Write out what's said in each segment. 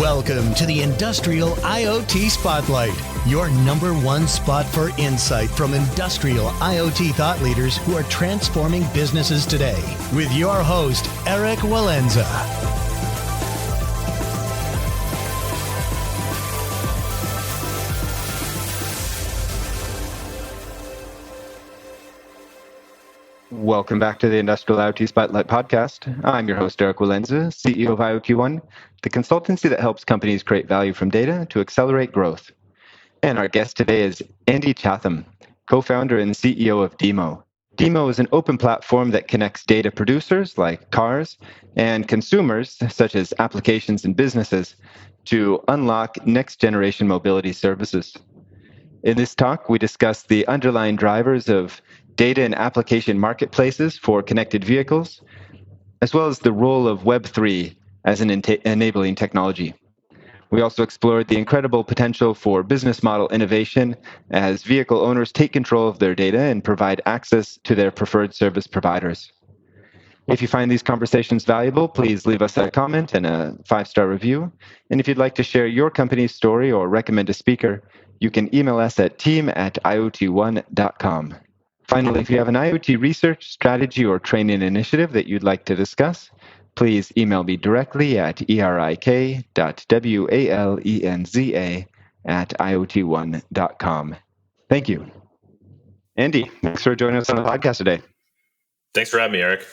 Welcome to the Industrial IoT Spotlight, your number one spot for insight from industrial IoT thought leaders who are transforming businesses today. With your host, Eric Walenza. Welcome back to the Industrial IoT Spotlight podcast. I'm your host, Eric Walenza, CEO of IoT One, the consultancy that helps companies create value from data to accelerate growth. And our guest today is Andy Chatham, co-founder and CEO of DIMO. DIMO is an open platform that connects data producers like cars and consumers, such as applications and businesses, to unlock next-generation mobility services. In this talk, we discuss the underlying drivers of data and application marketplaces for connected vehicles, as well as the role of Web3 as an enabling technology. We also explored the incredible potential for business model innovation as vehicle owners take control of their data and provide access to their preferred service providers. If you find these conversations valuable, please leave us a comment and a 5-star review. And if you'd like to share your company's story or recommend a speaker, you can email us at team@iot1.com. Finally, if you have an IoT research, strategy, or training initiative that you'd like to discuss, please email me directly at erik.walenza@iot1.com. Thank you. Andy, thanks for joining us on the podcast today. Thanks for having me, Eric.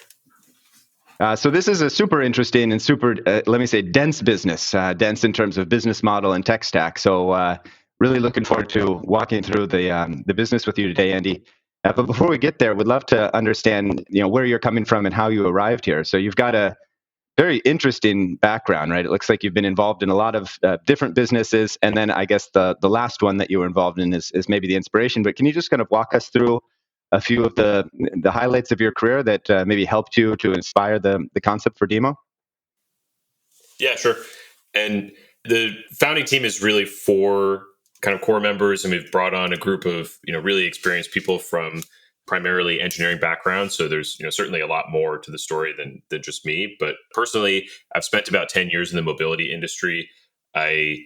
So this is a super interesting and super, dense business, dense in terms of business model and tech stack. So really looking forward to walking through the business with you today, Andy. But before we get there, we'd love to understand, where you're coming from and how you arrived here. So you've got a very interesting background, right? It looks like you've been involved in a lot of different businesses, and then I guess the last one that you were involved in is maybe the inspiration. But can you just kind of walk us through a few of the highlights of your career that maybe helped you to inspire the concept for DIMO? Yeah, sure. And the founding team is really 4 kind of core members, and we've brought on a group of really experienced people from primarily engineering backgrounds. So there's certainly a lot more to the story than just me. But personally, I've spent about 10 years in the mobility industry. I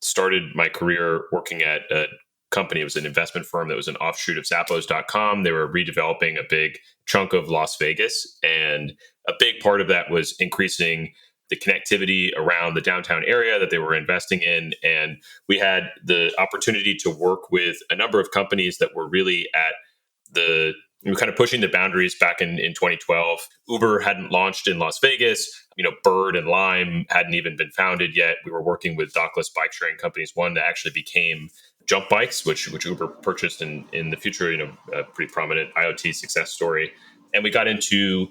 started my career working at a company. It was an investment firm that was an offshoot of Zappos.com. They were redeveloping a big chunk of Las Vegas, and a big part of that was increasing the connectivity around the downtown area that they were investing in. And we had the opportunity to work with a number of companies that were really at the kind of pushing the boundaries back in 2012. Uber hadn't launched in Las Vegas. Bird and Lime hadn't even been founded yet. We were working with dockless bike sharing companies, one that actually became Jump Bikes, which Uber purchased in the future, a pretty prominent IoT success story. And we got into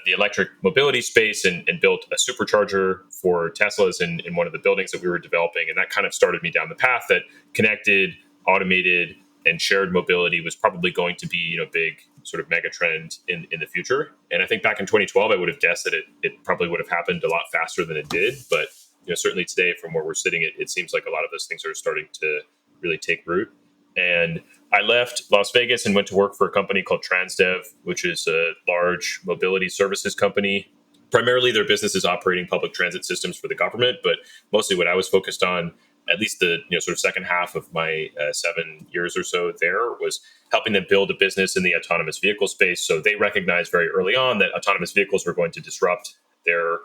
the electric mobility space and built a supercharger for Teslas in one of the buildings that we were developing. And that kind of started me down the path that connected, automated, and shared mobility was probably going to be a big sort of mega trend in the future. And I think back in 2012, I would have guessed that it probably would have happened a lot faster than it did. But certainly today, from where we're sitting, it seems like a lot of those things are starting to really take root. And I left Las Vegas and went to work for a company called Transdev, which is a large mobility services company. Primarily, their business is operating public transit systems for the government, but mostly what I was focused on, at least the sort of second half of my 7 years or so there, was helping them build a business in the autonomous vehicle space. So they recognized very early on that autonomous vehicles were going to disrupt their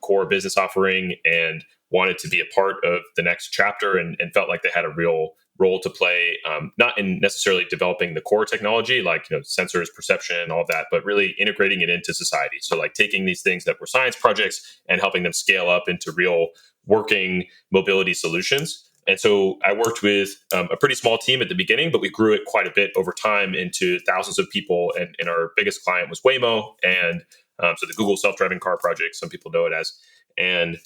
core business offering and wanted to be a part of the next chapter and felt like they had a real role to play, not in necessarily developing the core technology like sensors, perception, all of that, but really integrating it into society. So like taking these things that were science projects and helping them scale up into real working mobility solutions. And so I worked with a pretty small team at the beginning, but we grew it quite a bit over time into thousands of people. And our biggest client was Waymo, and so the Google self-driving car project, some people know it as. And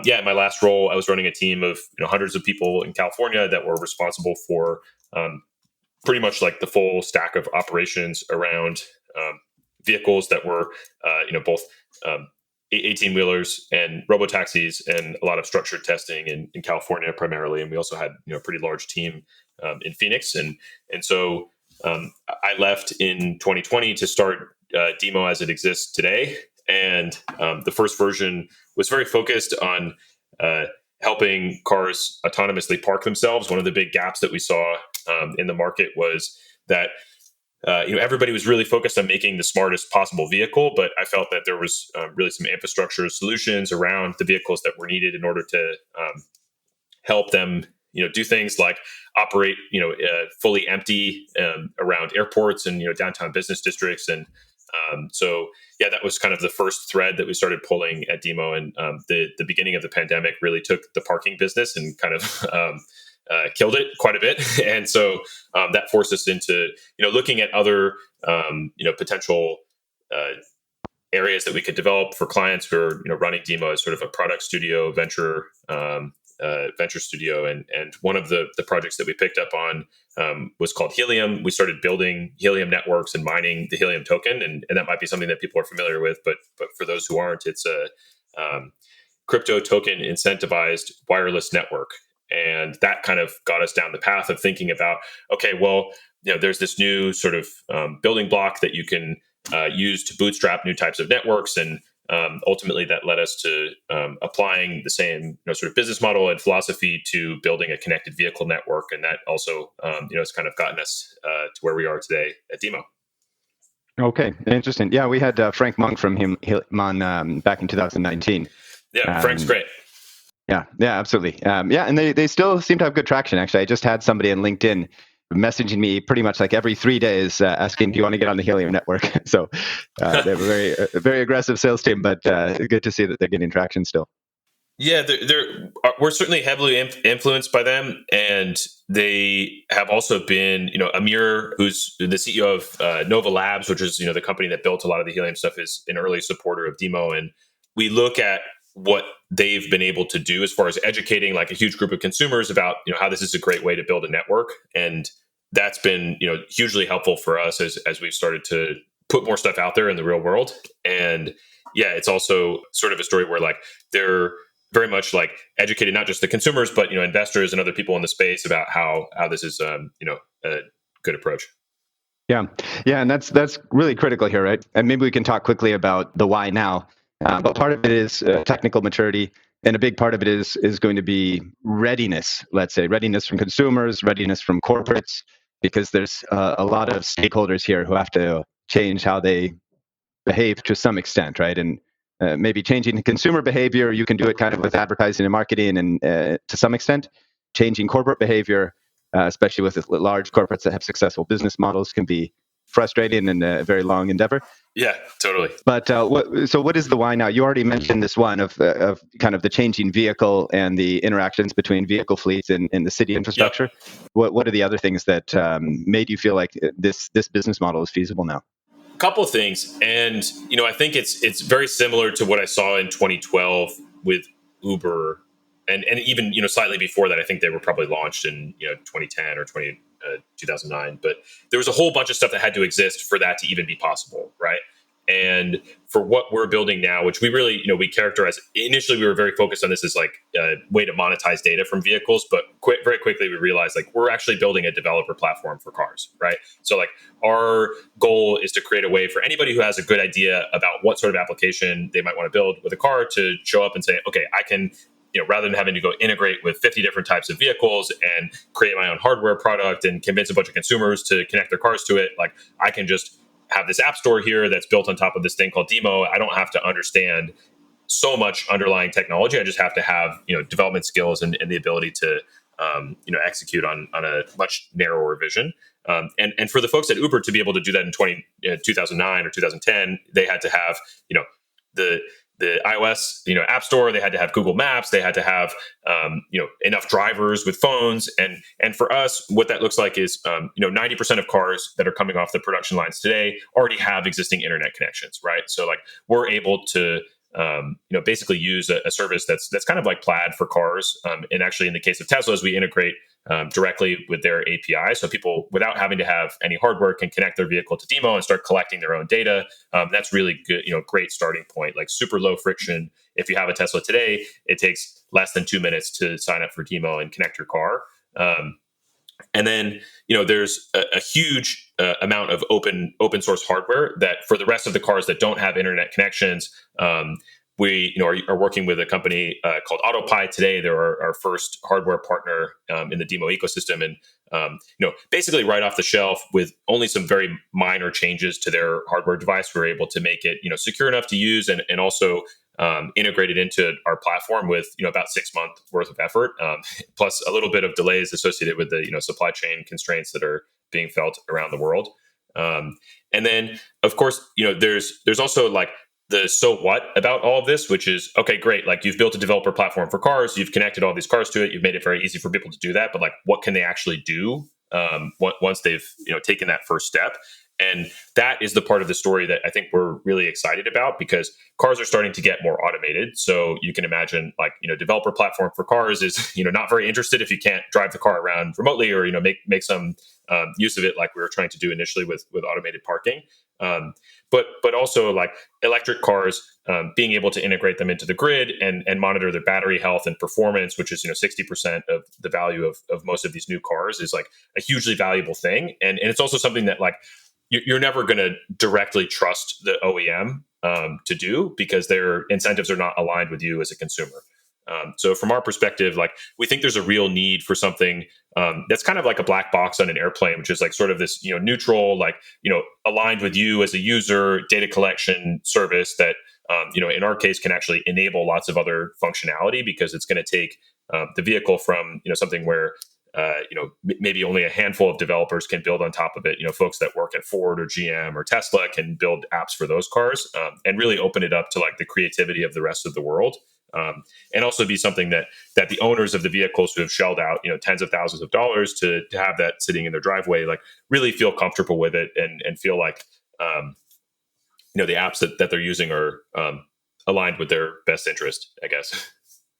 in my last role, I was running a team of hundreds of people in California that were responsible for pretty much like the full stack of operations around vehicles that were both 18-wheelers and robotaxis, and a lot of structured testing in California primarily. And we also had a pretty large team in Phoenix. And so I left in 2020 to start DIMO as it exists today. And the first version was very focused on helping cars autonomously park themselves. One of the big gaps that we saw in the market was that everybody was really focused on making the smartest possible vehicle, but I felt that there was really some infrastructure solutions around the vehicles that were needed in order to help them, do things like operate, fully empty around airports and downtown business districts. And that was kind of the first thread that we started pulling at DIMO. And the beginning of the pandemic really took the parking business and kind of killed it quite a bit. And so that forced us into, looking at other, potential areas that we could develop for clients who are, running DIMO as sort of a product studio, venture studio. And one of the projects that we picked up on was called Helium. We started building Helium networks and mining the Helium token. And that might be something that people are familiar with, but for those who aren't, it's a crypto token incentivized wireless network. And that kind of got us down the path of thinking about, okay, well, there's this new sort of building block that you can use to bootstrap new types of networks. And ultimately that led us to applying the same sort of business model and philosophy to building a connected vehicle network. And that also, has kind of gotten us to where we are today at DIMO. Okay, interesting. Yeah, we had Frank Monk from him on back in 2019. Yeah, Frank's great. Yeah, absolutely. And they still seem to have good traction. Actually, I just had somebody on LinkedIn messaging me pretty much like every 3 days asking, do you want to get on the Helium network? So they have a very aggressive sales team, but good to see that they're getting traction still. Yeah, we're certainly heavily influenced by them. And they have also been, Amir, who's the CEO of Nova Labs, which is, the company that built a lot of the Helium stuff, is an early supporter of DIMO. And we look at what they've been able to do as far as educating like a huge group of consumers about, how this is a great way to build a network. And that's been, hugely helpful for us as we've started to put more stuff out there in the real world. And yeah, it's also sort of a story where like they're very much like educated, not just the consumers, but, investors and other people in the space about how this is, a good approach. Yeah. And that's really critical here, right? And maybe we can talk quickly about the why now. But part of it is technical maturity, and a big part of it is going to be readiness. Let's say readiness from consumers, readiness from corporates, because there's a lot of stakeholders here who have to change how they behave to some extent, right? And maybe changing consumer behavior, you can do it kind of with advertising and marketing, and to some extent, changing corporate behavior, especially with large corporates that have successful business models, can be frustrating and a very long endeavor. Yeah, totally. But so what is the why now? You already mentioned this one of kind of the changing vehicle and the interactions between vehicle fleets and the city infrastructure. Yep. What are the other things that made you feel like this business model is feasible now? A couple of things. And, I think it's very similar to what I saw in 2012 with Uber. And even, slightly before that, I think they were probably launched in, 2010 or 2009. But there was a whole bunch of stuff that had to exist for that to even be possible, right? And for what we're building now, which we really, we characterize, initially we were very focused on this as like a way to monetize data from vehicles, but very quickly we realized like we're actually building a developer platform for cars, right? So like our goal is to create a way for anybody who has a good idea about what sort of application they might want to build with a car to show up and say, okay, I can, rather than having to go integrate with 50 different types of vehicles and create my own hardware product and convince a bunch of consumers to connect their cars to it, like I can just have this app store here that's built on top of this thing called DIMO. I don't have to understand so much underlying technology. I just have to have, development skills and the ability to, execute on a much narrower vision. And for the folks at Uber to be able to do that in 2009 or 2010, they had to have, the iOS, app store. They had to have Google Maps. They had to have, enough drivers with phones. And for us, what that looks like is, 90% of cars that are coming off the production lines today already have existing internet connections, right? So like we're able to, basically use a service that's kind of like Plaid for cars. And actually, in the case of Teslas, we integrate directly with their API, so people, without having to have any hardware, can connect their vehicle to DIMO and start collecting their own data. That's really good, great starting point, like super low friction. If you have a Tesla today, it takes less than 2 minutes to sign up for DIMO and connect your car. And then, there's a huge amount of open source hardware that for the rest of the cars that don't have internet connections, we are working with a company called AutoPie today. They're our first hardware partner in the DIMO ecosystem, and basically right off the shelf with only some very minor changes to their hardware device, we're able to make it secure enough to use and also integrated into our platform with about 6 months worth of effort, plus a little bit of delays associated with the supply chain constraints that are being felt around the world. And then, of course, there's also like the so what about all of this, which is, okay, great. Like you've built a developer platform for cars, you've connected all these cars to it, you've made it very easy for people to do that. But like, what can they actually do once they've taken that first step? And that is the part of the story that I think we're really excited about, because cars are starting to get more automated. So you can imagine like, developer platform for cars is, not very interested if you can't drive the car around remotely or, make some use of it like we were trying to do initially with automated parking. But also like electric cars, being able to integrate them into the grid and monitor their battery health and performance, which is 60% of the value of most of these new cars, is like a hugely valuable thing. And it's also something that like you're never going to directly trust the OEM to do, because their incentives are not aligned with you as a consumer. So from our perspective, like we think there's a real need for something that's kind of like a black box on an airplane, which is like sort of this, neutral, like, aligned with you as a user data collection service that, in our case can actually enable lots of other functionality, because it's going to take the vehicle from, something where, maybe only a handful of developers can build on top of it. Folks that work at Ford or GM or Tesla can build apps for those cars, and really open it up to like the creativity of the rest of the world. And also be something that the owners of the vehicles who have shelled out tens of thousands of dollars to have that sitting in their driveway, like really feel comfortable with it and feel like the apps that they're using are aligned with their best interest, I guess.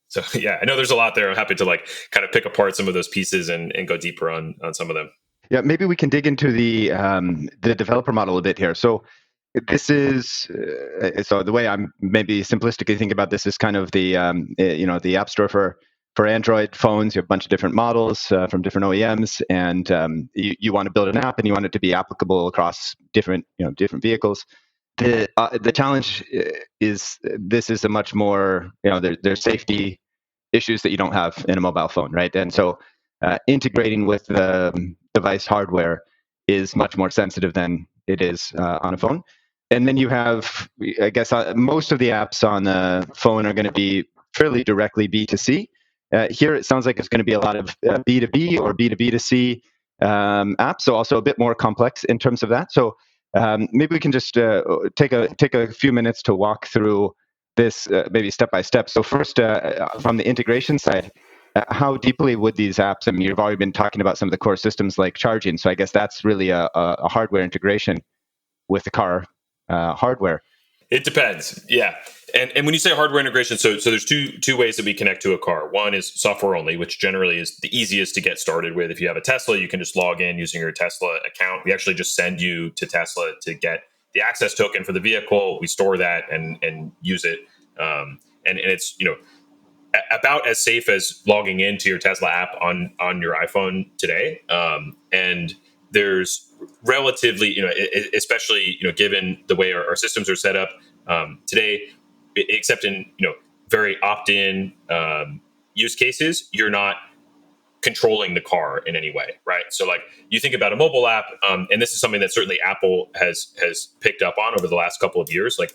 So yeah, I know there's a lot there. I'm happy to like kind of pick apart some of those pieces and go deeper on some of them. Yeah, maybe we can dig into the developer model a bit here. So this is so the way I'm maybe simplistically thinking about this is kind of the the App Store for Android phones. You have a bunch of different models from different OEMs, and you want to build an app and you want it to be applicable across different vehicles. The challenge is this is a much more there's safety issues that you don't have in a mobile phone, right? And so integrating with the device hardware is much more sensitive than it is on a phone. And then you have, I guess, most of the apps on the phone are going to be fairly directly B2C. Here, it sounds like it's going to be a lot of B2B or B2B2C apps, so also a bit more complex in terms of that. So maybe we can just take a few minutes to walk through this maybe step by step. So first, from the integration side, how deeply would these apps, I mean, you've already been talking about some of the core systems like charging, so I guess that's really a hardware integration with the car hardware. It depends. Yeah. And when you say hardware integration, so there's two ways that we connect to a car. One is software only, which generally is the easiest to get started with. If you have a Tesla, you can just log in using your Tesla account. We actually just send you to Tesla to get the access token for the vehicle. We store that and use it. And it's, about as safe as logging into your Tesla app on your iPhone today. And there's relatively, especially, given the way our systems are set up today, except in, very opt-in use cases, you're not controlling the car in any way, right? So like you think about a mobile app, and this is something that certainly Apple has picked up on over the last couple of years. Like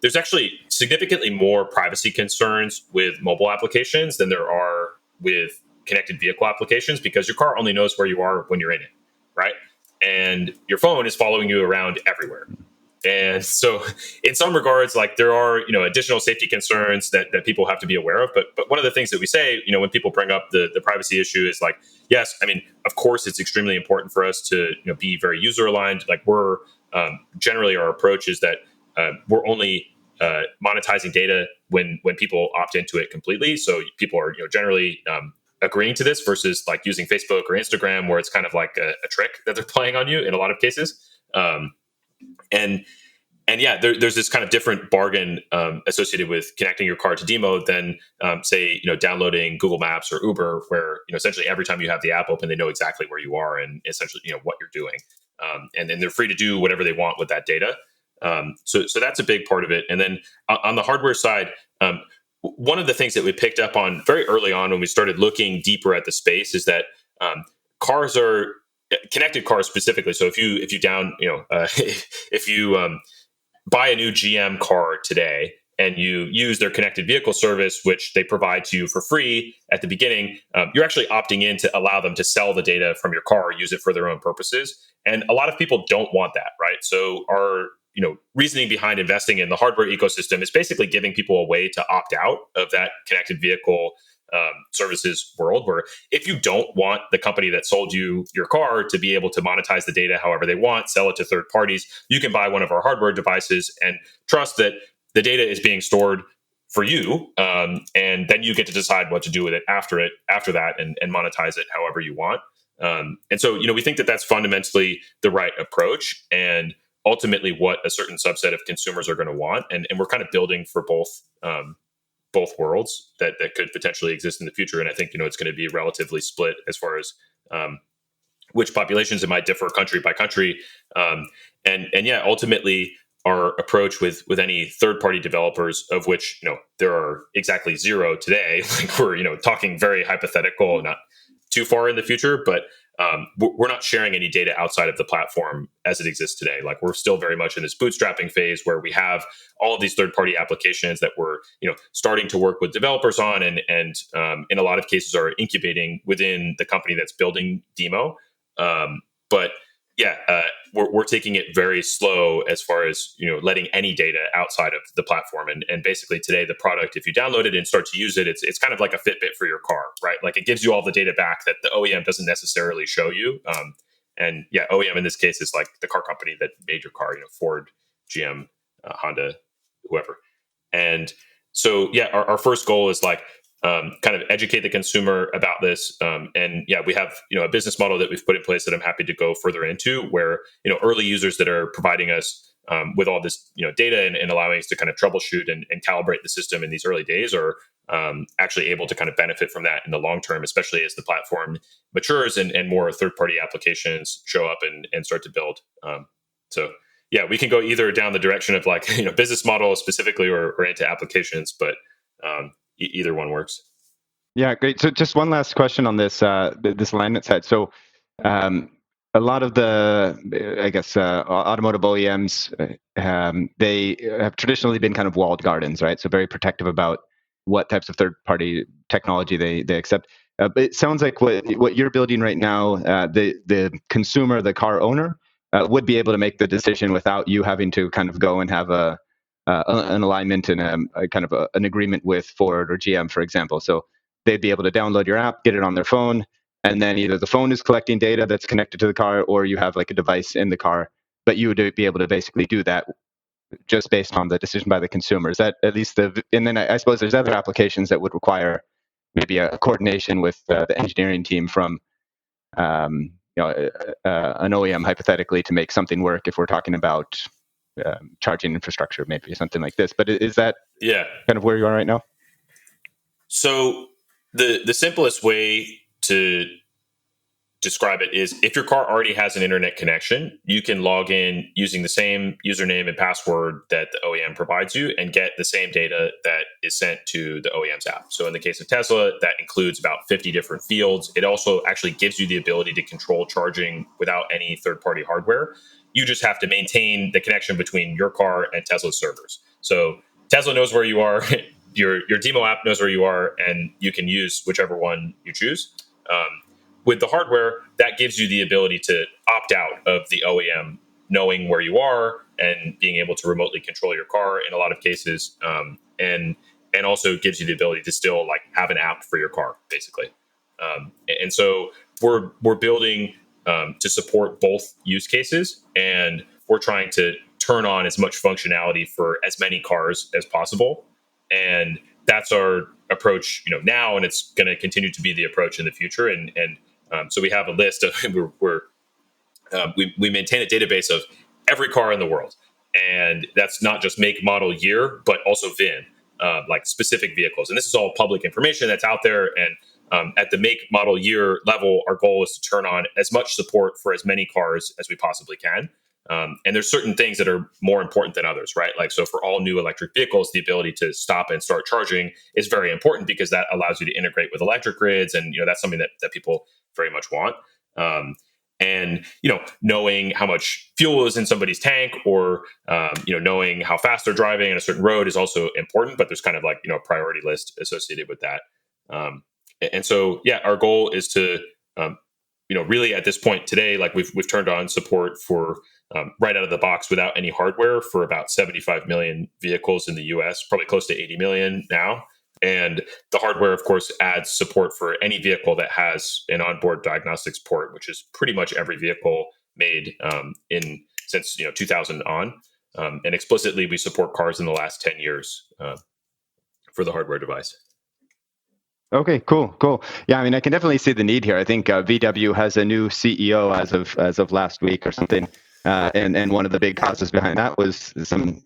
there's actually significantly more privacy concerns with mobile applications than there are with connected vehicle applications, because your car only knows where you are when you're in it, right? And your phone is following you around everywhere. And so in some regards, like there are, additional safety concerns that people have to be aware of. But one of the things that we say, when people bring up the privacy issue is like, yes, I mean, of course, it's extremely important for us to be very user aligned. Like we're generally our approach is that we're only monetizing data when people opt into it completely. So people are generally agreeing to this versus like using Facebook or Instagram, where it's kind of like a trick that they're playing on you in a lot of cases. And yeah, there's this kind of different bargain associated with connecting your car to DIMO than say downloading Google Maps or Uber, where essentially every time you have the app open, they know exactly where you are and essentially what you're doing, and then they're free to do whatever they want with that data. So that's a big part of it. And then on the hardware side, one of the things that we picked up on very early on when we started looking deeper at the space is that cars are connected cars specifically. So if you down, if you buy a new GM car today and you use their connected vehicle service, which they provide to you for free at the beginning, you're actually opting in to allow them to sell the data from your car, use it for their own purposes. And a lot of people don't want that, right? So our reasoning behind investing in the hardware ecosystem is basically giving people a way to opt out of that connected vehicle services world, where if you don't want the company that sold you your car to be able to monetize the data however they want, sell it to third parties, you can buy one of our hardware devices and trust that the data is being stored for you, and then you get to decide what to do with it after that, and monetize it however you want. And so we think that that's fundamentally the right approach, and ultimately what a certain subset of consumers are going to want. And we're kind of building for both worlds that could potentially exist in the future. And I think, it's going to be relatively split as far as which populations. It might differ country by country. And yeah, ultimately our approach with any third-party developers, of which, there are exactly zero today, like we're, talking very hypothetical, not too far in the future, but we're not sharing any data outside of the platform as it exists today. Like we're still very much in this bootstrapping phase where we have all of these third-party applications that we're starting to work with developers on, and in a lot of cases are incubating within the company that's building DIMO. But yeah, we're taking it very slow as far as letting any data outside of the platform. And basically today, the product, if you download it and start to use it, it's kind of like a Fitbit for your car, right? Like it gives you all the data back that the OEM doesn't necessarily show you. And yeah, OEM in this case is like the car company that made your car, Ford, GM, Honda, whoever. And so yeah, our first goal is like kind of educate the consumer about this. And yeah, we have, a business model that we've put in place that I'm happy to go further into, where, early users that are providing us with all this, data and allowing us to kind of troubleshoot and calibrate the system in these early days are actually able to kind of benefit from that in the long term, especially as the platform matures and more third-party applications show up and start to build. So yeah, we can go either down the direction of like, business model specifically or into applications, but either one works. Yeah, great. So just one last question on this this alignment side. So a lot of the, I guess, automotive OEMs, they have traditionally been kind of walled gardens, right? So very protective about what types of third-party technology they accept. But it sounds like what you're building right now, the consumer, the car owner, would be able to make the decision without you having to kind of go and have an alignment and a kind of an agreement with Ford or GM, for example. So they'd be able to download your app, get it on their phone, and then either the phone is collecting data that's connected to the car, or you have like a device in the car. But you would be able to basically do that just based on the decision by the consumer. Is that at least and then I suppose there's other applications that would require maybe a coordination with the engineering team from an OEM, hypothetically, to make something work if we're talking about charging infrastructure, maybe something like this. But is that kind of where you are right now? So the simplest way to describe it is, if your car already has an internet connection, you can log in using the same username and password that the OEM provides you and get the same data that is sent to the OEM's app. So in the case of Tesla, that includes about 50 different fields. It also actually gives you the ability to control charging without any third-party hardware. You just have to maintain the connection between your car and Tesla's servers. So Tesla knows where you are, your DIMO app knows where you are, and you can use whichever one you choose. With the hardware, that gives you the ability to opt out of the OEM knowing where you are and being able to remotely control your car in a lot of cases, and also gives you the ability to still like have an app for your car, basically. And so we're building to support both use cases, and we're trying to turn on as much functionality for as many cars as possible. And that's our approach, now, and it's going to continue to be the approach in the future. And so we have a list of we maintain a database of every car in the world, and that's not just make, model, year, but also VIN, like specific vehicles. And this is all public information that's out there. And at the make, model, year level, our goal is to turn on as much support for as many cars as we possibly can. And there's certain things that are more important than others, right? Like, so for all new electric vehicles, the ability to stop and start charging is very important because that allows you to integrate with electric grids. And, that's something that people very much want. And, knowing how much fuel is in somebody's tank or, knowing how fast they're driving on a certain road is also important, but there's kind of like, a priority list associated with that. And so, our goal is to, really at this point today, like we've turned on support for right out of the box without any hardware for about 75 million vehicles in the US, probably close to 80 million now. And the hardware, of course, adds support for any vehicle that has an onboard diagnostics port, which is pretty much every vehicle made since 2000 on. And explicitly, we support cars in the last 10 years for the hardware device. Okay, cool. Yeah, I mean, I can definitely see the need here. I think VW has a new CEO as of last week or something, and one of the big causes behind that was some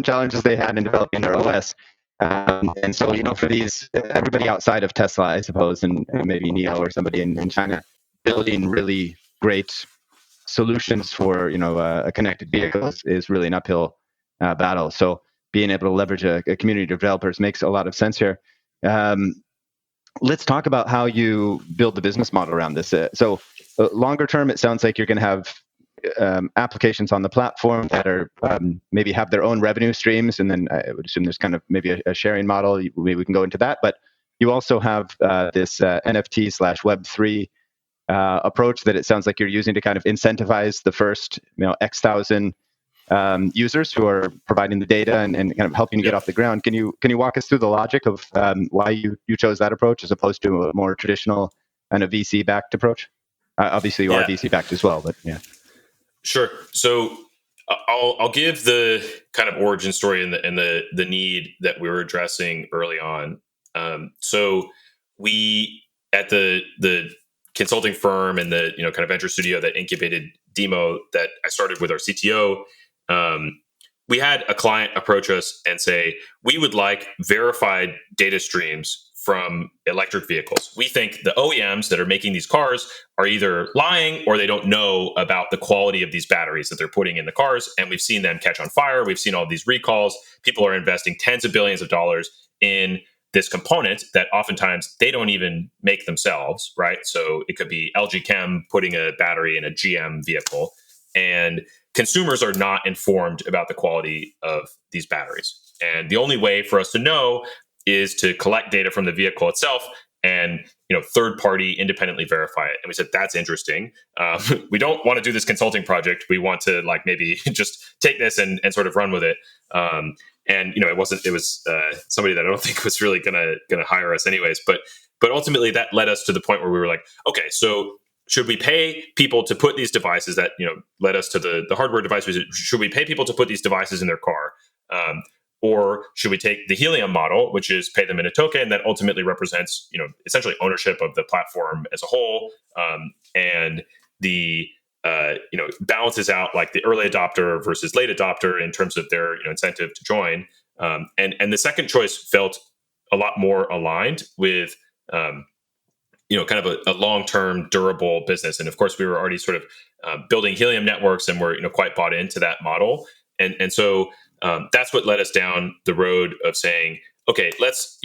challenges they had in developing their OS. And so, for everybody outside of Tesla, I suppose, and maybe NIO or somebody in China, building really great solutions for a connected vehicles is really an uphill battle. So being able to leverage a community of developers makes a lot of sense here. Let's talk about how you build the business model around this. So longer term, it sounds like you're going to have applications on the platform that are maybe have their own revenue streams, and then I would assume there's kind of maybe a sharing model. Maybe we can go into that, but you also have this NFT/Web3 approach that it sounds like you're using to kind of incentivize the first X thousand users who are providing the data and kind of helping you get off the ground. Can you walk us through the logic of why you chose that approach as opposed to a more traditional and a VC backed approach? Obviously, you are VC backed as well, but yeah. Sure. So I'll give the kind of origin story and the need that we were addressing early on. So we at the consulting firm and the kind of venture studio that incubated DIMO that I started with our CTO, we had a client approach us and say, we would like verified data streams from electric vehicles. We think the OEMs that are making these cars are either lying or they don't know about the quality of these batteries that they're putting in the cars. And we've seen them catch on fire. We've seen all these recalls. People are investing tens of billions of dollars in this component that oftentimes they don't even make themselves, right? So it could be LG Chem putting a battery in a GM vehicle, and consumers are not informed about the quality of these batteries. And the only way for us to know is to collect data from the vehicle itself and third party independently verify it. And we said, that's interesting. We don't want to do this consulting project. We want to maybe just take this and sort of run with it. And it was somebody that I don't think was really gonna hire us anyways. But ultimately that led us to the point where we were like, okay, so should we pay people to put these devices that led us to the hardware devices? Should we pay people to put these devices in their car? Or should we take the Helium model, which is pay them in a token that ultimately represents, essentially ownership of the platform as a whole, and the balances out like the early adopter versus late adopter in terms of their incentive to join. And the second choice felt a lot more aligned with kind of a long-term durable business. And of course, we were already sort of building Helium networks, and we're quite bought into that model. And so that's what led us down the road of saying, okay, let's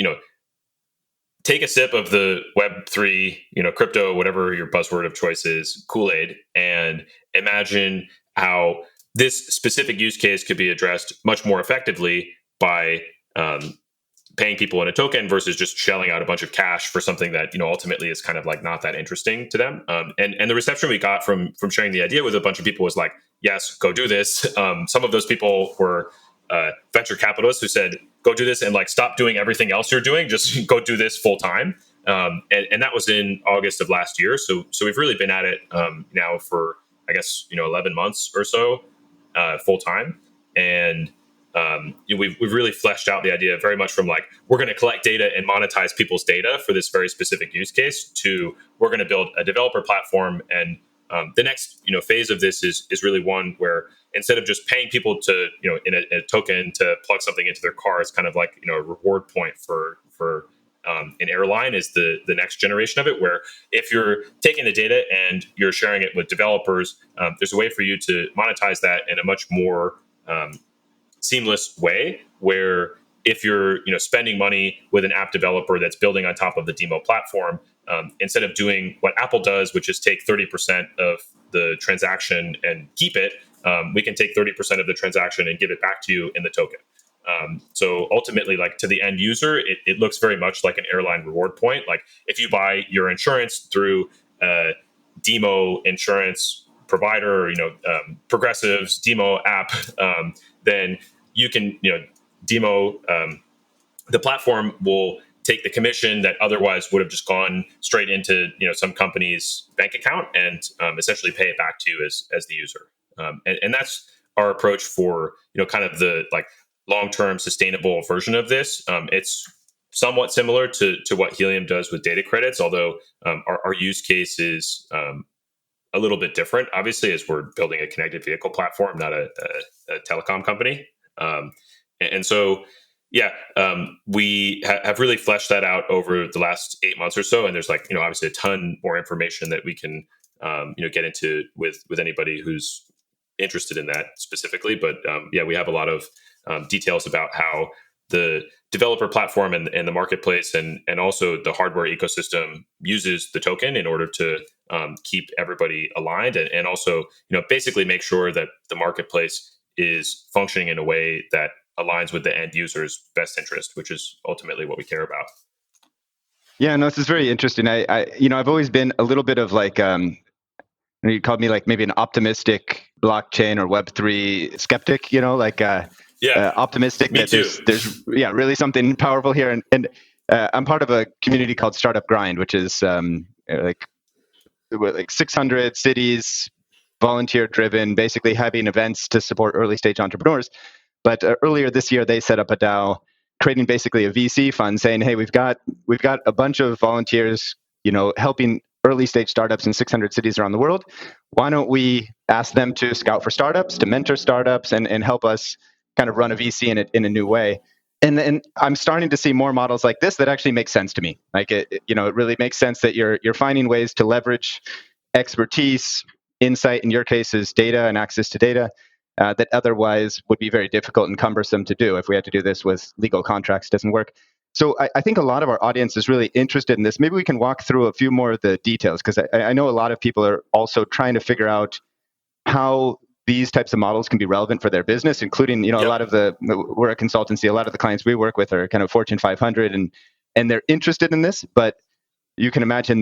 take a sip of the Web3, crypto, whatever your buzzword of choice is, Kool-Aid, and imagine how this specific use case could be addressed much more effectively by paying people in a token versus just shelling out a bunch of cash for something that ultimately is kind of like not that interesting to them. And the reception we got from sharing the idea with a bunch of people was like, yes, go do this. Some of those people were venture capitalists who said, go do this and stop doing everything else you're doing. Just go do this full time. And that was in August of last year. So we've really been at it now for, I guess, 11 months or so full time. And we've really fleshed out the idea very much from we're going to collect data and monetize people's data for this very specific use case to we're going to build a developer platform. And the next phase of this is really one where instead of just paying people to in a token to plug something into their car, it's kind of like a reward point for An airline is the next generation of it, where if you're taking the data and you're sharing it with developers, there's a way for you to monetize that in a much more seamless way, where if you're spending money with an app developer that's building on top of the DIMO platform, instead of doing what Apple does, which is take 30% of the transaction and keep it, we can take 30% of the transaction and give it back to you in the token. So ultimately, like to the end user, it looks very much like an airline reward point. Like if you buy your insurance through DIMO insurance provider, Progressive's DIMO app, then you can, DIMO, the platform will take the commission that otherwise would have just gone straight into some company's bank account and essentially pay it back to you as the user. And that's our approach for kind of the like long-term sustainable version of this. It's somewhat similar to what Helium does with data credits, although our use case is a little bit different, obviously, as we're building a connected vehicle platform, not a telecom company. And so, we have really fleshed that out over the last 8 months or so. And there's obviously a ton more information that we can, get into with anybody who's interested in that specifically. But we have a lot of details about how the developer platform and the marketplace and also the hardware ecosystem uses the token in order to keep everybody aligned and also, basically make sure that the marketplace is functioning in a way that aligns with the end user's best interest, which is ultimately what we care about. Yeah, no, this is very interesting. I've always been a little bit of like, you called me like maybe an optimistic blockchain or Web3 skeptic, optimistic that there's really something powerful here. And I'm part of a community called Startup Grind, which is like 600 cities, volunteer driven, basically having events to support early stage entrepreneurs. But earlier this year, they set up a DAO, creating basically a VC fund, saying, "Hey, we've got a bunch of volunteers, helping early stage startups in 600 cities around the world. Why don't we ask them to scout for startups, to mentor startups, and help us kind of run a VC in a new way?" And then I'm starting to see more models like this that actually make sense to me. Like it really makes sense that you're finding ways to leverage expertise, insight. In your case, is data and access to data. That otherwise would be very difficult and cumbersome to do if we had to do this with legal contracts. Doesn't work. So I think a lot of our audience is really interested in this. Maybe we can walk through a few more of the details, because I know a lot of people are also trying to figure out how these types of models can be relevant for their business, including, a lot of we're a consultancy, a lot of the clients we work with are kind of Fortune 500 and they're interested in this, but you can imagine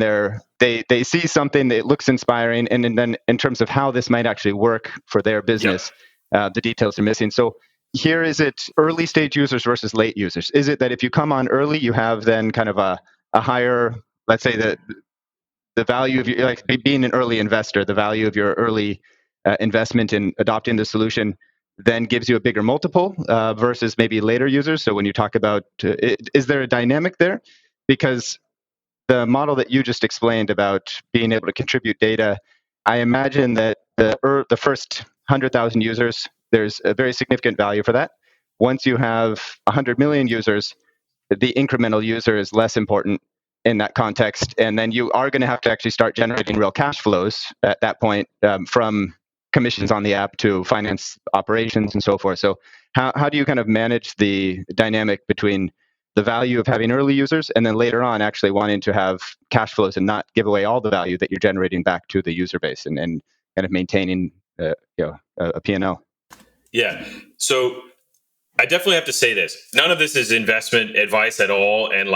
they see something that looks inspiring, and then in terms of how this might actually work for their business, the details are missing. So here, is it early stage users versus late users? Is it that if you come on early, you have then kind of a higher, let's say the value of like being an early investor, the value of your early investment in adopting the solution then gives you a bigger multiple versus maybe later users? So when you talk about, is there a dynamic there? Because the model that you just explained about being able to contribute data, I imagine that the first 100,000 users, there's a very significant value for that. Once you have 100 million users, the incremental user is less important in that context. And then you are going to have to actually start generating real cash flows at that point, from commissions on the app to finance operations and so forth. So how do you kind of manage the dynamic between the value of having early users and then later on actually wanting to have cash flows and not give away all the value that you're generating back to the user base and kind of maintaining a P&L? Yeah. So I definitely have to say this. None of this is investment advice at all. And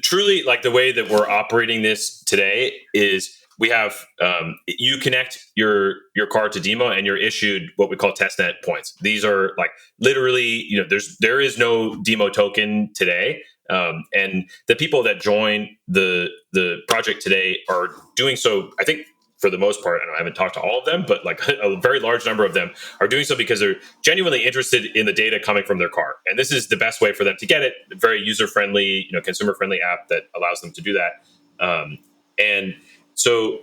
truly the way that we're operating this today is we have, you connect your car to DIMO and you're issued what we call testnet points. These are literally, there is no DIMO token today. And the people that join the project today are doing so, I think, for the most part. I haven't talked to all of them, but a very large number of them are doing so because they're genuinely interested in the data coming from their car. And this is the best way for them to get it. A very user-friendly, consumer-friendly app that allows them to do that. And so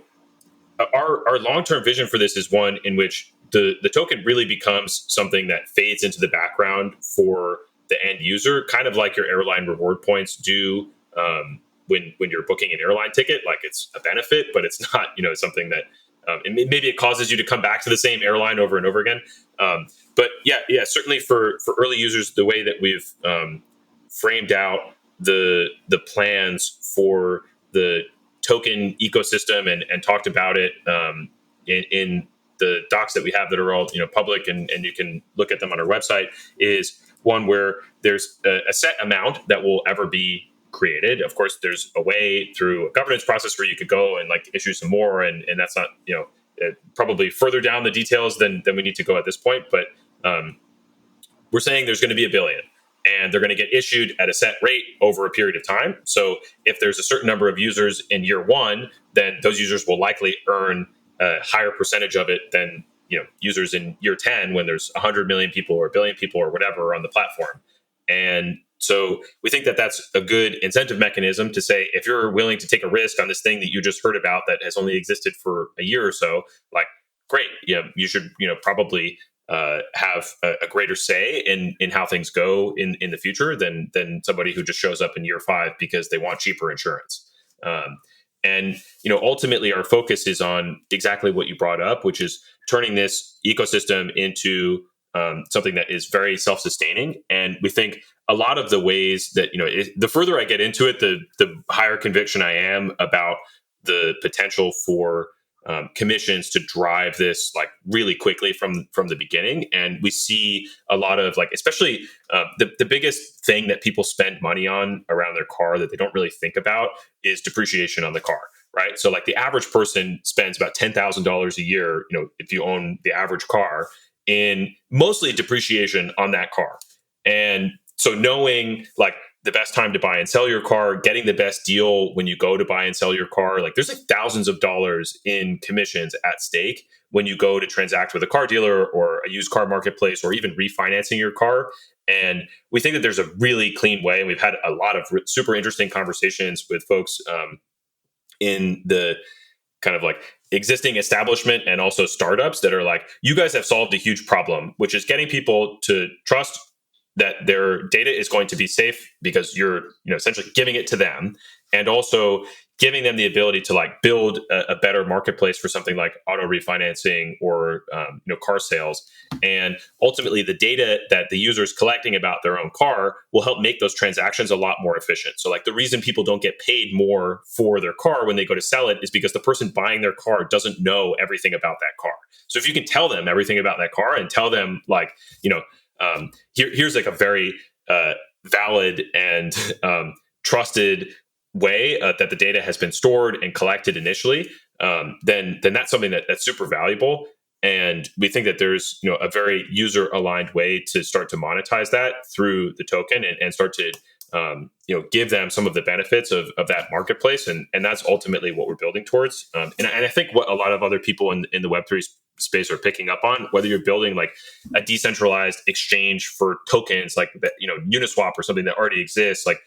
our long-term vision for this is one in which the token really becomes something that fades into the background for the end user, kind of like your airline reward points do when you're booking an airline ticket. Like, it's a benefit, but it's not, something that maybe it causes you to come back to the same airline over and over again. But certainly for early users, the way that we've framed out the plans for the token ecosystem and talked about it in the docs that we have that are all public, and you can look at them on our website, is one where there's a set amount that will ever be created. Of course, there's a way through a governance process where you could go and like issue some more, and that's not probably further down the details than we need to go at this point. But we're saying there's going to be 1 billion, and they're going to get issued at a set rate over a period of time. So if there's a certain number of users in year 1, then those users will likely earn a higher percentage of it than users in year 10, when there's 100 million people or 1 billion people or whatever on the platform. And so we think that that's a good incentive mechanism to say, if you're willing to take a risk on this thing that you just heard about that has only existed for a year or so, like, great, you should probably have a greater say in how things go in the future than somebody who just shows up in year 5 because they want cheaper insurance. And ultimately, our focus is on exactly what you brought up, which is turning this ecosystem into something that is very self-sustaining. And we think a lot of the ways that, the further I get into it, the higher conviction I am about the potential for commissions to drive this like really quickly from the beginning. And we see a lot of like, especially the biggest thing that people spend money on around their car that they don't really think about is depreciation on the car, right? So like the average person spends about $10,000 a year, if you own the average car, in mostly depreciation on that car. And so knowing like the best time to buy and sell your car, getting the best deal when you go to buy and sell your car, like there's like thousands of dollars in commissions at stake when you go to transact with a car dealer or a used car marketplace or even refinancing your car. And we think that there's a really clean way. And we've had a lot of super interesting conversations with folks in the kind of like existing establishment and also startups that are like, you guys have solved a huge problem, which is getting people to trust that their data is going to be safe because you're essentially giving it to them, and also giving them the ability to like build a better marketplace for something like auto refinancing or car sales. And ultimately, the data that the user is collecting about their own car will help make those transactions a lot more efficient. So like the reason people don't get paid more for their car when they go to sell it is because the person buying their car doesn't know everything about that car. So if you can tell them everything about that car and tell them like, here's like a very valid and trusted way that the data has been stored and collected initially, then that's something that's super valuable. And we think that there's a very user aligned way to start to monetize that through the token and start to give them some of the benefits of that marketplace. And that's ultimately what we're building towards. And I think what a lot of other people in the Web3 space are picking up on, whether you're building like a decentralized exchange for tokens like that, Uniswap or something that already exists, like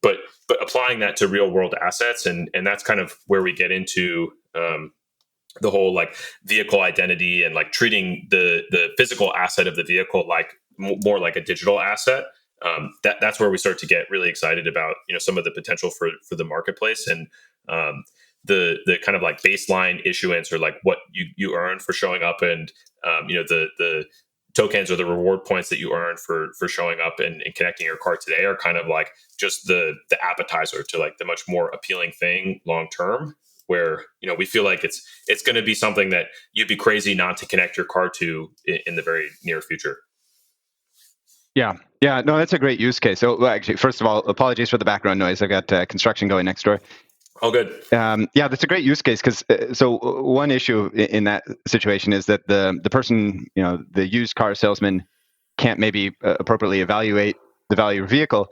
but applying that to real world assets, and that's kind of where we get into the whole like vehicle identity and like treating the physical asset of the vehicle like more like a digital asset. That's where we start to get really excited about some of the potential for the marketplace, and the kind of like baseline issuance or like what you earn for showing up, and the tokens or the reward points that you earn for showing up and connecting your car today are kind of like just the appetizer to like the much more appealing thing long term, where we feel like it's going to be something that you'd be crazy not to connect your car to in the very near future. Yeah, no, that's a great use case. So actually, first of all, apologies for the background noise. I've got construction going next door. Oh, good. Yeah, that's a great use case because so one issue in that situation is that the person, the used car salesman can't maybe appropriately evaluate the value of your vehicle.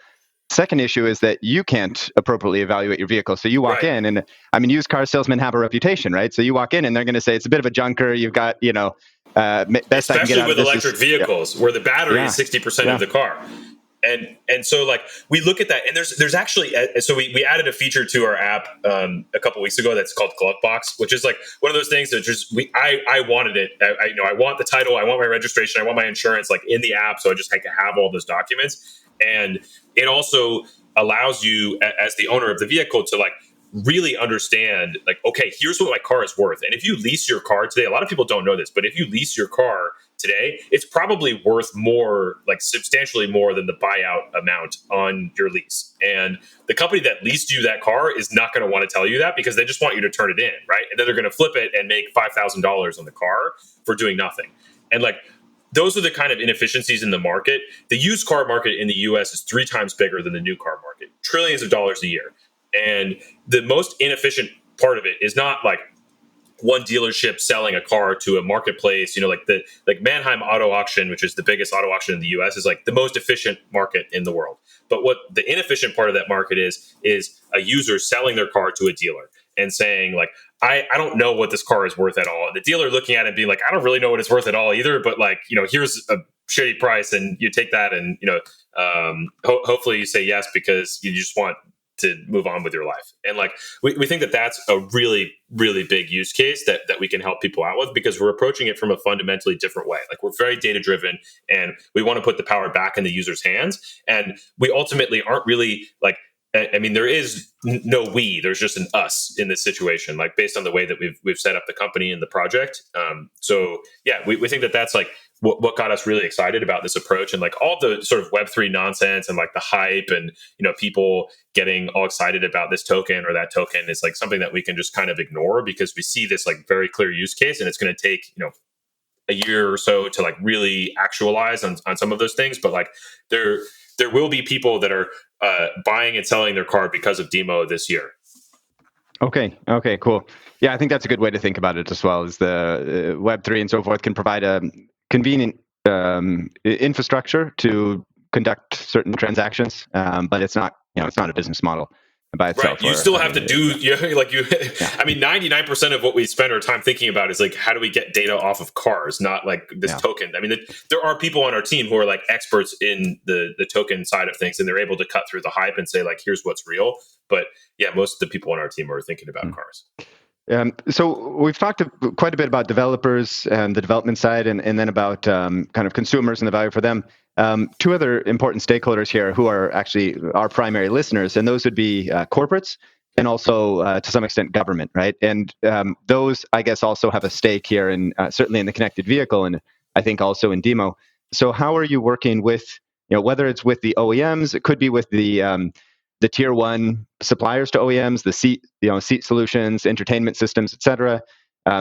Second issue is that you can't appropriately evaluate your vehicle. So you walk in, and I mean, used car salesmen have a reputation, right? So you walk in, and they're going to say it's a bit of a junker. You've got, best especially I can get out with of this electric vehicles, where the battery is 60% of the car. And so like we look at that, and there's actually so we added a feature to our app a couple weeks ago that's called Glovebox, which is like one of those things that just I wanted it. I want the title, I want my registration, I want my insurance like in the app, so I just had to have all those documents. And it also allows you as the owner of the vehicle to like really understand, like, okay, here's what my car is worth. And if you lease your car today, a lot of people don't know this, but if you lease your car today, it's probably worth more, like substantially more than the buyout amount on your lease. And the company that leased you that car is not going to want to tell you that because they just want you to turn it in, right? And then they're going to flip it and make $5,000 on the car for doing nothing. And like, those are the kind of inefficiencies in the market. The used car market in the US is 3 times bigger than the new car market, trillions of dollars a year. And the most inefficient part of it is not like one dealership selling a car to a marketplace, like Mannheim Auto Auction, which is the biggest auto auction in the US, is like the most efficient market in the world. But what the inefficient part of that market is a user selling their car to a dealer and saying like, I don't know what this car is worth at all. And the dealer looking at it and being like, I don't really know what it's worth at all either, but like, here's a shitty price and you take that and, hopefully you say yes because you just want to move on with your life. And like, we think that that's a really, really big use case that we can help people out with because we're approaching it from a fundamentally different way. Like we're very data driven and we want to put the power back in the user's hands. And we ultimately aren't really like, I mean, there is no we, there's just an us in this situation, like based on the way that we've set up the company and the project. So yeah, we think that that's like what got us really excited about this approach and like all the sort of Web3 nonsense and like the hype and, people getting all excited about this token or that token is like something that we can just kind of ignore because we see this like very clear use case and it's going to take, a year or so to like really actualize on some of those things. But like there will be people that are buying and selling their car because of DIMO this year. Okay, cool. Yeah, I think that's a good way to think about it as well, is the Web3 and so forth can provide a convenient infrastructure to conduct certain transactions, but it's not a business model by itself. Right. You still have to do, I mean, 99% of what we spend our time thinking about is like, how do we get data off of cars, not like this token. I mean, there are people on our team who are like experts in the token side of things, and they're able to cut through the hype and say like, here's what's real. But yeah, most of the people on our team are thinking about cars. So we've talked quite a bit about developers and the development side, and then about kind of consumers and the value for them. 2 other important stakeholders here who are actually our primary listeners, and those would be corporates and also to some extent government, right? And those, I guess, also have a stake here, and certainly in the connected vehicle, and I think also in DIMO. So how are you working with, whether it's with the OEMs, it could be with the tier 1 suppliers to OEMs, the seat solutions, entertainment systems, et cetera.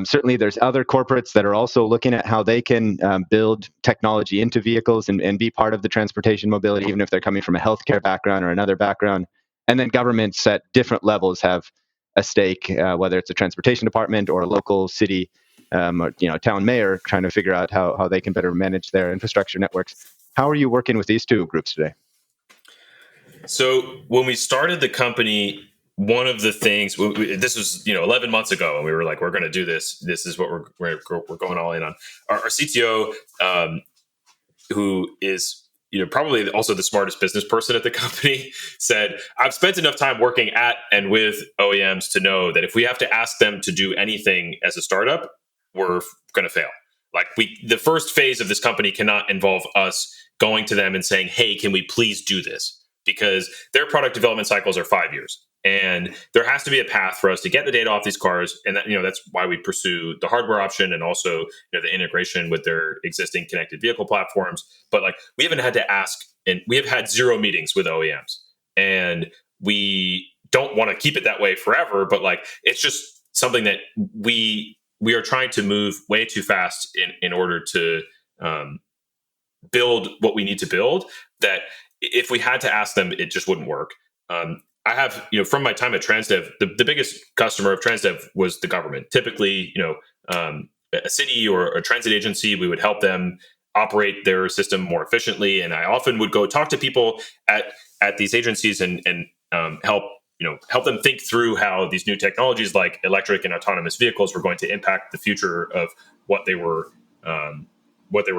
Certainly there's other corporates that are also looking at how they can build technology into vehicles and be part of the transportation mobility, even if they're coming from a healthcare background or another background. And then governments at different levels have a stake, whether it's a transportation department or a local city or town mayor trying to figure out how they can better manage their infrastructure networks. How are you working with these 2 groups today? So when we started the company, one of the things, this was 11 months ago, and we were like, we're going to do this. This is what we're going all in on. Our CTO, who is probably also the smartest business person at the company, said, I've spent enough time working at and with OEMs to know that if we have to ask them to do anything as a startup, we're going to fail. Like the first phase of this company cannot involve us going to them and saying, hey, can we please do this? Because their product development cycles are 5 years. And there has to be a path for us to get the data off these cars. And that, that's why we pursue the hardware option and also the integration with their existing connected vehicle platforms. But like we haven't had to ask, and we have had 0 meetings with OEMs. And we don't want to keep it that way forever. But like it's just something that we are trying to move way too fast in order to build what we need to build, that if we had to ask them, it just wouldn't work. I have, from my time at Transdev, the biggest customer of Transdev was the government. Typically, a city or a transit agency, we would help them operate their system more efficiently. And I often would go talk to people at these agencies and help them think through how these new technologies like electric and autonomous vehicles were going to impact the future of what they were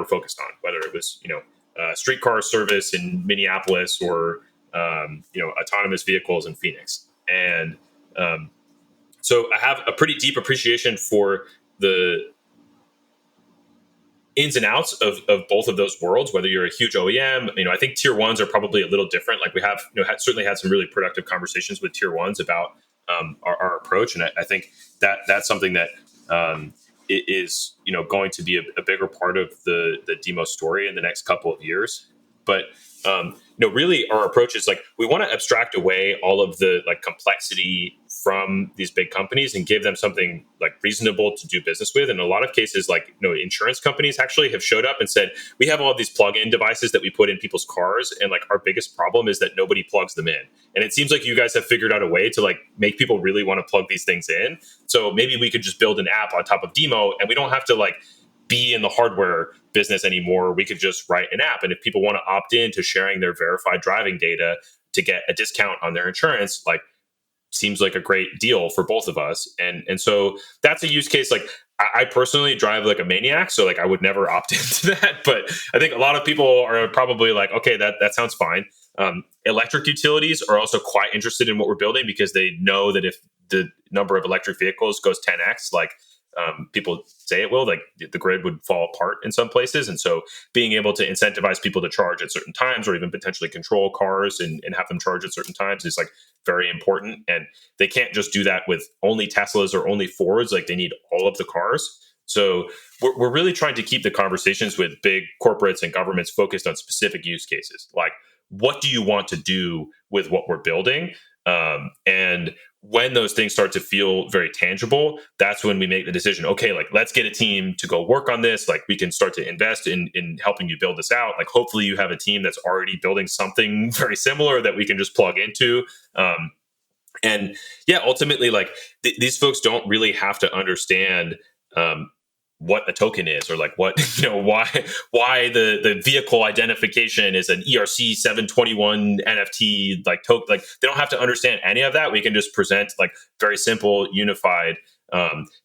focused on, whether it was, streetcar service in Minneapolis or, autonomous vehicles in Phoenix. And so I have a pretty deep appreciation for the ins and outs of both of those worlds, whether you're a huge OEM. I think tier ones are probably a little different. Like we have certainly had some really productive conversations with tier ones about our approach, and I think that's something that it is going to be a bigger part of the DIMO story in the next couple of years. But really our approach is like we want to abstract away all of the like complexity from these big companies and give them something like reasonable to do business with. In a lot of cases, like insurance companies actually have showed up and said, we have all of these plug-in devices that we put in people's cars, and like our biggest problem is that nobody plugs them in. And it seems like you guys have figured out a way to like make people really want to plug these things in. So maybe we could just build an app on top of DIMO, and we don't have to like be in the hardware business anymore. We could just write an app. And if people want to opt in to sharing their verified driving data to get a discount on their insurance, like seems like a great deal for both of us. And so that's a use case. Like I personally drive like a maniac. So like I would never opt into that. But I think a lot of people are probably like, okay, that sounds fine. Electric utilities are also quite interested in what we're building because they know that if the number of electric vehicles goes 10x, like people say it will, like the grid would fall apart in some places. And so being able to incentivize people to charge at certain times or even potentially control cars and have them charge at certain times is like very important. And they can't just do that with only Teslas or only Fords. Like they need all of the cars. So we're really trying to keep the conversations with big corporates and governments focused on specific use cases. Like, what do you want to do with what we're building? And when those things start to feel very tangible, that's when we make the decision, okay, like let's get a team to go work on this. Like we can start to invest in helping you build this out. Like hopefully you have a team that's already building something very similar that we can just plug into. And yeah, ultimately, like these folks don't really have to understand what a token is, or like what, why the vehicle identification is an ERC 721 NFT like token. Like they don't have to understand any of that. We can just present like very simple, unified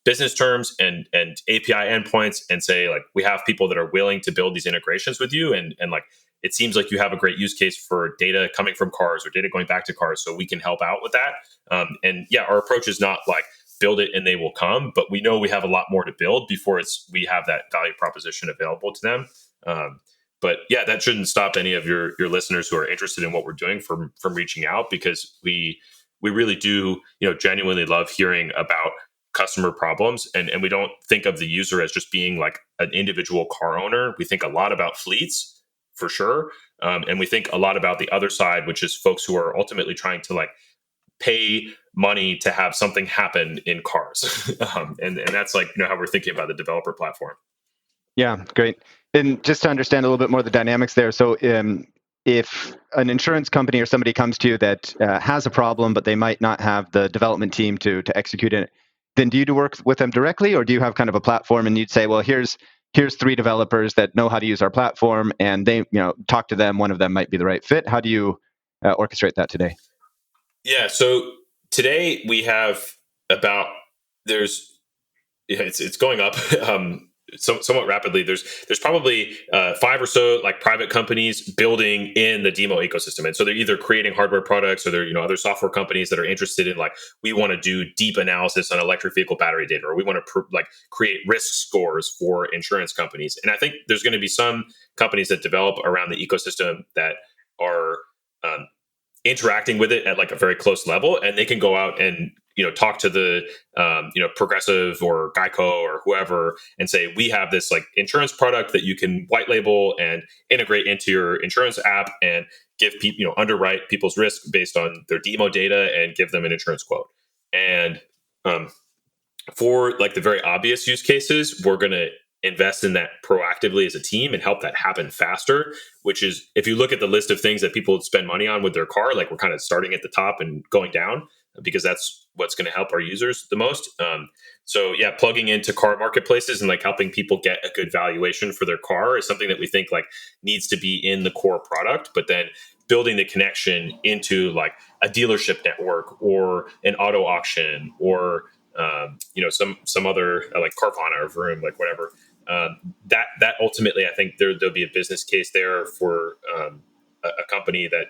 business terms and API endpoints and say like we have people that are willing to build these integrations with you, and like it seems like you have a great use case for data coming from cars or data going back to cars, so we can help out with that. And yeah, our approach is not like build it and they will come, but we know we have a lot more to build before we have that value proposition available to them. But yeah, that shouldn't stop any of your listeners who are interested in what we're doing from reaching out, because we really do genuinely love hearing about customer problems, and we don't think of the user as just being like an individual car owner. We think a lot about fleets for sure, and we think a lot about the other side, which is folks who are ultimately trying to like pay money to have something happen in cars. And that's like, how we're thinking about the developer platform. Yeah, great. And just to understand a little bit more the dynamics there. So if an insurance company or somebody comes to you that has a problem, but they might not have the development team to execute it, then do you work with them directly, or do you have kind of a platform and you'd say, well, here's 3 developers that know how to use our platform, and they, talk to them, one of them might be the right fit? How do you orchestrate that today? Yeah. So today we have it's going up somewhat rapidly. There's probably 5 or so like private companies building in the DIMO ecosystem. And so they're either creating hardware products, or they're, other software companies that are interested in like, we want to do deep analysis on electric vehicle battery data, or we want to create risk scores for insurance companies. And I think there's going to be some companies that develop around the ecosystem that are, interacting with it at like a very close level, and they can go out and talk to the Progressive or Geico or whoever and say, we have this like insurance product that you can white label and integrate into your insurance app and give people underwrite people's risk based on their DIMO data and give them an insurance quote. And for like the very obvious use cases, we're going to invest in that proactively as a team and help that happen faster, which is, if you look at the list of things that people spend money on with their car, like we're kind of starting at the top and going down, because that's what's going to help our users the most. So yeah, plugging into car marketplaces and like helping people get a good valuation for their car is something that we think like needs to be in the core product, but then building the connection into like a dealership network or an auto auction or some other like Carvana or Vroom, like whatever. That ultimately, I think there'll be a business case there for a company that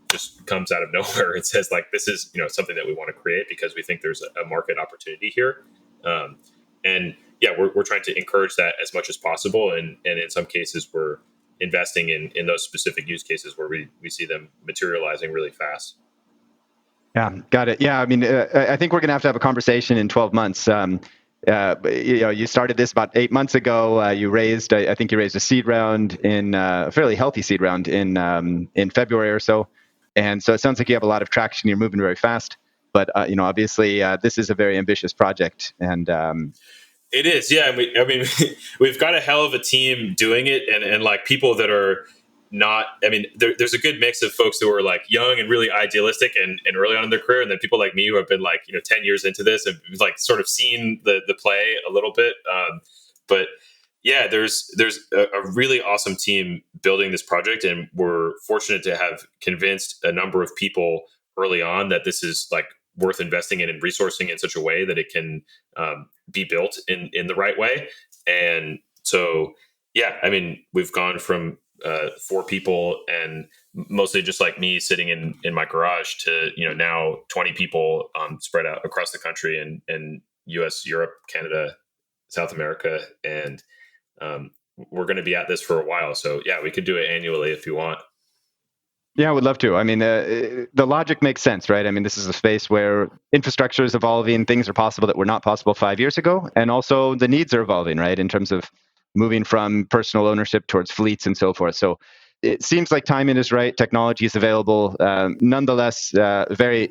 just comes out of nowhere and says like, this is something that we want to create because we think there's a market opportunity here. And yeah, we're trying to encourage that as much as possible. And in some cases, we're investing in those specific use cases where we see them materializing really fast. Yeah, got it. Yeah, I mean, I think we're going to have a conversation in 12 months. You started this about 8 months ago. You raised, I think you raised a seed round a fairly healthy seed round in February or so. And so it sounds like you have a lot of traction. You're moving very fast. But, obviously, this is a very ambitious project. And it is, yeah. I mean, we've got a hell of a team doing it, and like people that are not. I mean, there's a good mix of folks who are like young and really idealistic and early on in their career, and then people like me who have been like 10 years into this and like sort of seen the play a little bit. But yeah, there's a really awesome team building this project, and we're fortunate to have convinced a number of people early on that this is like worth investing in and resourcing in such a way that it can be built in the right way. And so, yeah, I mean, we've gone from 4 people and mostly just like me sitting in my garage to, now 20 people spread out across the country and US, Europe, Canada, South America. And we're going to be at this for a while. So yeah, we could do it annually if you want. Yeah, I would love to. I mean, the logic makes sense, right? I mean, this is a space where infrastructure is evolving, things are possible that were not possible 5 years ago, and also the needs are evolving, right? In terms of moving from personal ownership towards fleets and so forth. So it seems like timing is right, technology is available. Nonetheless, very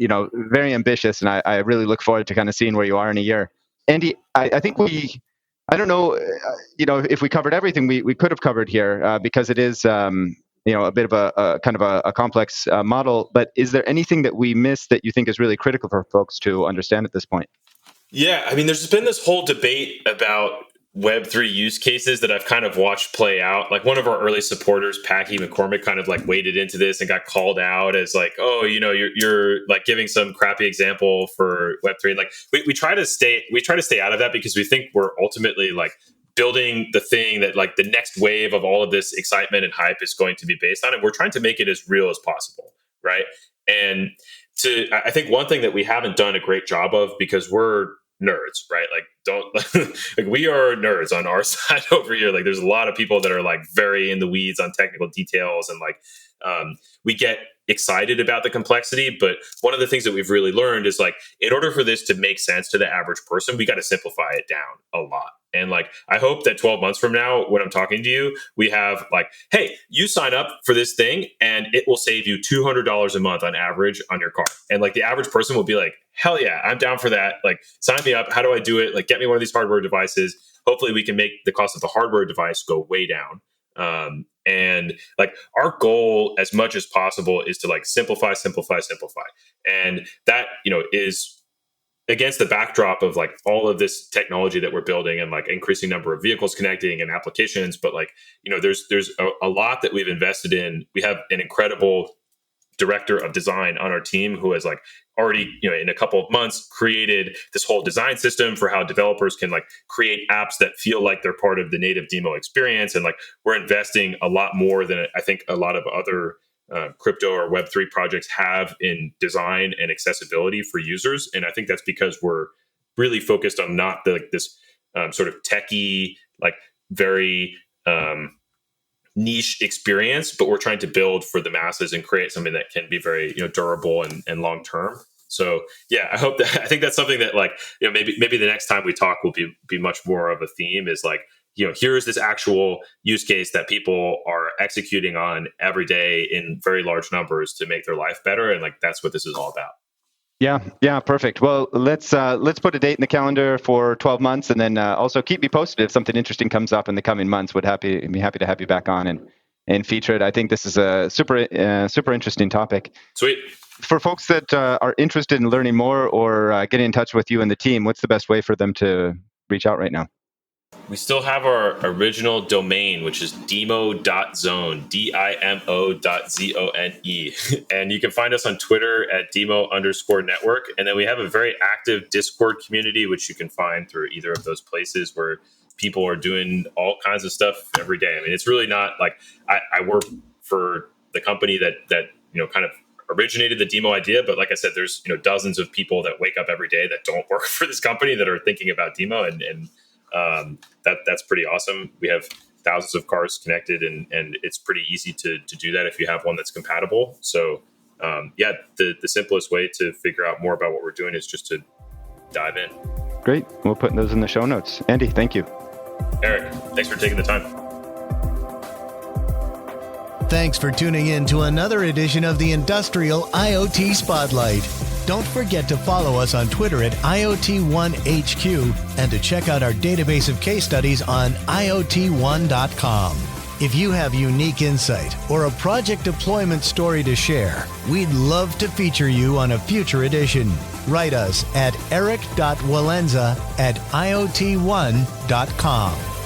ambitious, and I really look forward to kind of seeing where you are in a year. Andy, I think I don't know, if we covered everything we could have covered here because it is. A bit of a kind of a complex model, but is there anything that we missed that you think is really critical for folks to understand at this point? Yeah, I mean, there's been this whole debate about Web3 use cases that I've kind of watched play out. Like one of our early supporters, Packy McCormick, kind of like waded into this and got called out as like, oh, you're like giving some crappy example for Web3. Like we try to stay out of that because we think we're ultimately like building the thing that like the next wave of all of this excitement and hype is going to be based on. And we're trying to make it as real as possible. Right. And I think one thing that we haven't done a great job of because we're nerds, right? Like like we are nerds on our side over here. Like there's a lot of people that are like very in the weeds on technical details and like we get excited about the complexity. But one of the things that we've really learned is like, in order for this to make sense to the average person, we got to simplify it down a lot. And like, I hope that 12 months from now, when I'm talking to you, we have like, hey, you sign up for this thing and it will save you $200 a month on average on your car. And like the average person will be like, hell yeah, I'm down for that. Like sign me up. How do I do it? Like get me one of these hardware devices. Hopefully we can make the cost of the hardware device go way down. And like our goal as much as possible is to like simplify. And that, is against the backdrop of like all of this technology that we're building and like increasing number of vehicles connecting and applications. But like, there's a lot that we've invested in. We have an incredible director of design on our team who has like already, in a couple of months created this whole design system for how developers can like create apps that feel like they're part of the native DIMO experience. And like, we're investing a lot more than I think a lot of other crypto or Web3 projects have in design and accessibility for users. And I think that's because we're really focused on not this sort of techie, like very niche experience, but we're trying to build for the masses and create something that can be very durable and long term. So yeah, I think that's something that like maybe the next time we talk will be much more of a theme is like here is this actual use case that people are executing on every day in very large numbers to make their life better, and like that's what this is all about. Yeah, perfect. Well, let's put a date in the calendar for 12 months, and then also keep me posted if something interesting comes up in the coming months. Be happy to have you back on and feature it. I think this is a super interesting topic. Sweet. For folks that are interested in learning more or getting in touch with you and the team, what's the best way for them to reach out right now? We still have our original domain, which is dimo.zone, DIMO.zone. And you can find us on Twitter at DIMO_network. And then we have a very active Discord community, which you can find through either of those places where people are doing all kinds of stuff every day. I mean, it's really not like I work for the company that kind of originated the DIMO idea. But like I said, there's dozens of people that wake up every day that don't work for this company that are thinking about DIMO and That's pretty awesome. We have thousands of cars connected, and it's pretty easy to do that if you have one that's compatible. So the simplest way to figure out more about what we're doing is just to dive in. Great. We'll put those in the show notes. Andy, thank you. Eric, thanks for taking the time. Thanks for tuning in to another edition of the Industrial IoT Spotlight. Don't forget to follow us on Twitter at IoT1HQ and to check out our database of case studies on IoT1.com. If you have unique insight or a project deployment story to share, we'd love to feature you on a future edition. Write us at eric.walenza@iot1.com.